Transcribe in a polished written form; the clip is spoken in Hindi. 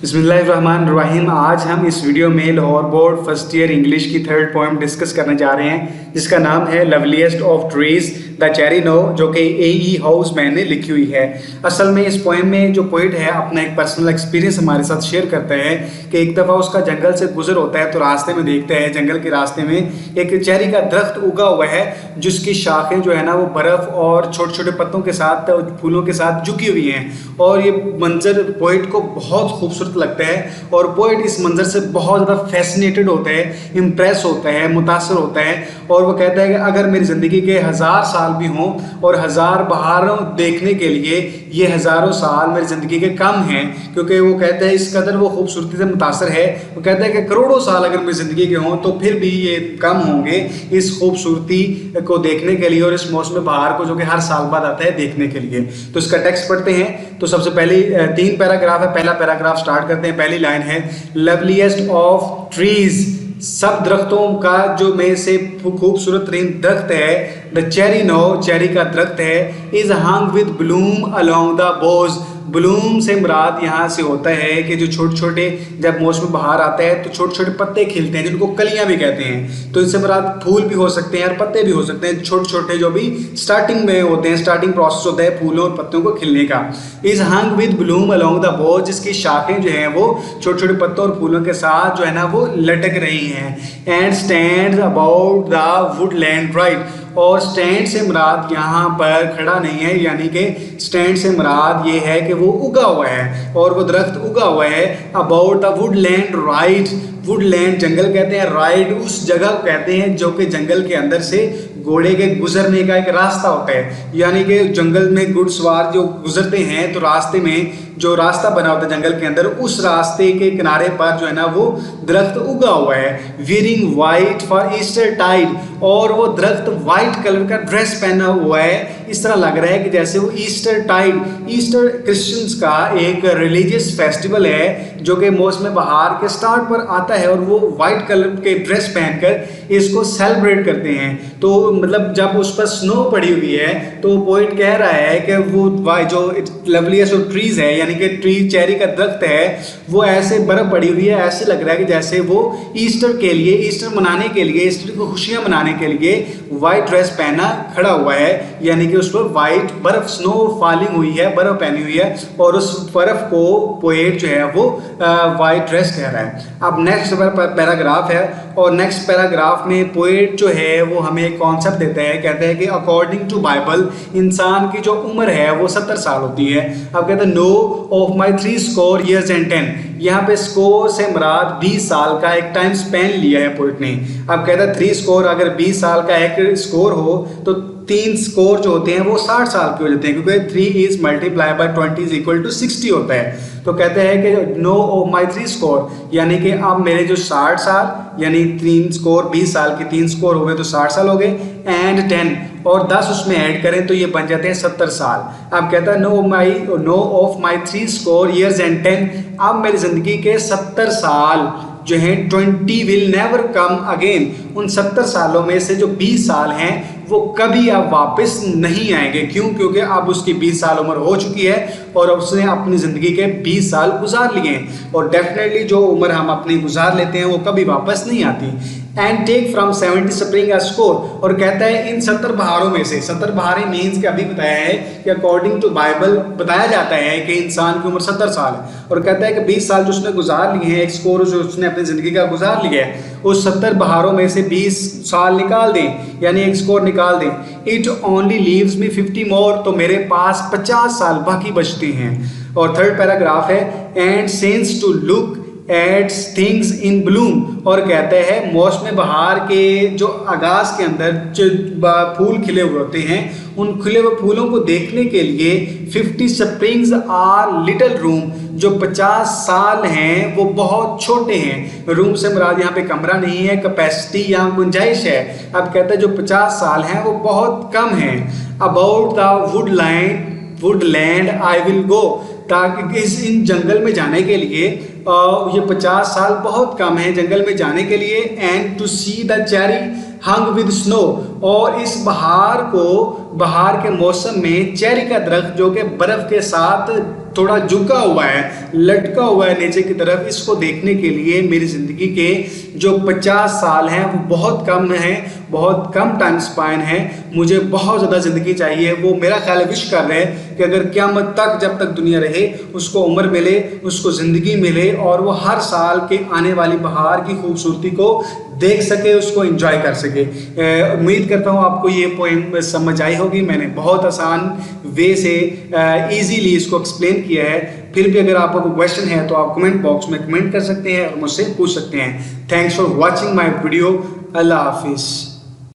बिस्मिल्लाहिर्रहमानिर्रहीम। आज हम इस वीडियो में Lahore board first year English की थर्ड पोएम डिस्कस करने जा रहे हैं, जिसका नाम है loveliest of trees the cherry now, जो कि ए.ई. हाउसमैन ने लिखी हुई है। असल में इस पोएम में जो पोइट है अपना एक पर्सनल एक्सपीरियंस हमारे साथ शेयर करता है कि एक दफ़ा उसका जंगल से गुजर होता है तो रास्ते में देखता है जंगल के रास्ते में एक चेरी का दरख्त उगा हुआ है, जिसकी शाखें जो है ना वो बर्फ़ और छोटे छोटे पत्तों के साथ फूलों के साथ झुकी हुई हैं। और ये मंजर पोइट को बहुत खूबसूरत लगता है और पोइट इस मंजर से बहुत ज़्यादा फैसिनेटेड होता है, इम्प्रेस होता है, मुतासर होता है। और वो कहता है कि अगर मेरी ज़िंदगी के 1000 साल भी हों और 1000 बहारों देखने के लिए ये हज़ारों साल मेरी ज़िंदगी के कम हैं, क्योंकि वो कहता है इस कदर वो खूबसूरती से मुतासर है। वो कहता है कि करोड़ों साल अगर मेरी ज़िंदगी के हों तो फिर भी ये कम होंगे इस खूबसूरती को देखने के लिए और इस मौसम बहार को, जो कि हर साल बाद आता है, देखने के लिए। तो इसका टेक्स्ट पढ़ते हैं। तो सबसे पहले 3 पैराग्राफ है। पहला पैराग्राफ स्टार्ट करते हैं। पहली लाइन है, लवलीएस्ट ऑफ ट्रीज, सब दरख्तों का जो में से खूबसूरत तरीन दरख्त है, द चेरी नो, चेरी का दरख्त है, is hung with bloom along the Bhoj. Bloom से मुराद यहाँ से होता है कि जो छोटे छोटे, जब मौसम बहार आता है तो छोटे छोटे पत्ते खिलते हैं, जिनको कलियां भी कहते हैं। तो इससे मुराद फूल भी हो सकते हैं और पत्ते भी हो सकते हैं, छोटे छोटे जो भी स्टार्टिंग में होते हैं, स्टार्टिंग प्रोसेस होता है फूलों और पत्तों को खिलने का। Is hung with bloom along the boughs, जिसकी शाखें जो हैं वो छोटे छोटे पत्तों और फूलों के साथ जो है ना वो लटक रही हैं। And stand about the woodland right, और स्टैंड से मुराद यहाँ पर खड़ा नहीं है, यानी कि स्टैंड से मुराद ये है कि वो उगा हुआ है और वो दरख्त उगा हुआ है। About the woodland right, woodland जंगल कहते हैं, राइड उस जगह को कहते हैं जो कि जंगल के अंदर से घोड़े के गुजरने का एक रास्ता होता है। यानी कि जंगल में घुड़सवार जो गुजरते हैं तो रास्ते में जो रास्ता बना होता है जंगल के अंदर, उस रास्ते के किनारे पर जो है ना वो दरख्त उगा हुआ है। Wearing white for Eastertide, और वो दरख्त वाइट कलर का ड्रेस पहना हुआ है। इस तरह लग रहा है कि जैसे वो ईस्टर टाइड, ईस्टर क्रिश्चियंस का एक रिलीजियस फेस्टिवल है जो कि मौसम बहार के स्टार्ट पर आता है, और वो वाइट कलर के ड्रेस पहनकर इसको सेलिब्रेट करते हैं। तो मतलब जब उस पर स्नो पड़ी हुई है तो पोइट कह रहा है कि वो जो लवलीएस्ट ऑफ ट्रीज है, यानी कि ट्री चेरी का दरख्त है, वो ऐसे बर्फ पड़ी हुई है, ऐसे लग रहा है कि जैसे वो ईस्टर के लिए, ईस्टर मनाने के लिए, ईस्टर को खुशियां मनाने के लिए वाइट ड्रेस पहना खड़ा हुआ है। यानी कि उस पर वाइट बर्फ, स्नो फॉलिंग हुई है, बर्फ पहनी हुई है, और उस बर्फ को पोएट जो है वो वाइट ड्रेस कह रहा है। अब नेक्स्ट पैराग्राफ है, और नेक्स्ट पैराग्राफ में पोएट जो है वो हमें एक कॉन्सेप्ट देता है। कहते हैं कि अकॉर्डिंग टू बाइबल इंसान की जो उम्र है वो 70 साल होती है। अब कहते हैं, now of my 3 score years and 10, यहाँ पे स्कोर से मुराद 20 साल का एक टाइम स्पेन लिया है पोइट ने। अब कहता है 3 स्कोर, अगर 20 साल का एक स्कोर हो तो 3 स्कोर जो होते हैं वो 60 साल के हो जाते हैं, क्योंकि 3 is multiply by 20 is equal to 60 होता है। तो कहते हैं कि नो ऑफ माई 3 स्कोर, यानी कि अब मेरे जो 60 साल, यानी 3 स्कोर, 20 साल के 3 स्कोर हो गए तो 60 साल हो गए, एंड 10 और 10 उसमें ऐड करें तो ये बन जाते हैं 70 साल। अब कहता है now of my 3 score years and 10, अब मेरी जिंदगी के 70 साल जो हैं 20 विल नेवर कम अगेन, उन 70 सालों में से जो 20 साल हैं वो कभी अब वापस नहीं आएंगे। क्यों? क्योंकि अब उसकी 20 साल उम्र हो चुकी है और उसने अपनी ज़िंदगी के 20 साल गुजार लिए हैं, और डेफिनेटली जो उम्र हम अपनी गुजार लेते हैं वो कभी वापस नहीं आती। And take from 70 spring a score, और कहता है इन 70 बहारों में से, 70 बहारें मीन्स के अभी बताया है कि अकॉर्डिंग टू बाइबल बताया जाता है कि इंसान की उम्र 70 साल है, और कहता है कि 20 साल जो उसने गुजार लिए हैं, एक स्कोर जो उसने अपनी ज़िंदगी का गुजार लिया है, उस 70 बहारों में से 20 साल निकाल दें, यानी एक स्कोर निकाल दें। It only leaves me 50 more, तो मेरे पास 50 साल बाकी बचते हैं। और थर्ड पैराग्राफ है, and since to look at things in bloom, और कहते हैं मौसम बहार के जो आगाज के अंदर जो फूल खिले हुए होते हैं, उन खिले हुए फूलों को देखने के लिए 50 स्प्रिंग्स आर लिटिल रूम, जो 50 साल हैं वो बहुत छोटे हैं। रूम से मुराद यहाँ पे कमरा नहीं है, कैपेसिटी या गुंजाइश है। अब कहते हैं जो 50 साल हैं वो बहुत कम हैं। About the Woodland I will go, ताकि इन जंगल में जाने के लिए ये 50 साल बहुत कम है जंगल में जाने के लिए। And to see the cherry hung with snow, और इस बहार के मौसम में चेरी का दरख्त जो कि बर्फ के साथ थोड़ा झुका हुआ है, लटका हुआ है नीचे की तरफ, इसको देखने के लिए मेरी ज़िंदगी के जो 50 साल हैं वो बहुत कम हैं, बहुत कम टाइम स्पान है। मुझे बहुत ज़्यादा ज़िंदगी चाहिए। वो मेरा ख्याल विश कर रहे हैं कि अगर क़यामत तक जब तक दुनिया रहे उसको उम्र मिले, उसको ज़िंदगी मिले और वो हर साल के आने वाली बहार की खूबसूरती को देख सके, उसको एंजॉय कर सके। उम्मीद करता हूँ आपको ये पोएम समझ आई होगी। मैंने बहुत आसान वे से इजीली इसको एक्सप्लेन किया है। फिर भी अगर आपको कोई क्वेश्चन है तो आप कमेंट बॉक्स में कमेंट कर सकते हैं और मुझसे पूछ सकते हैं। Thanks for watching my video. अल्लाह हाफिज़।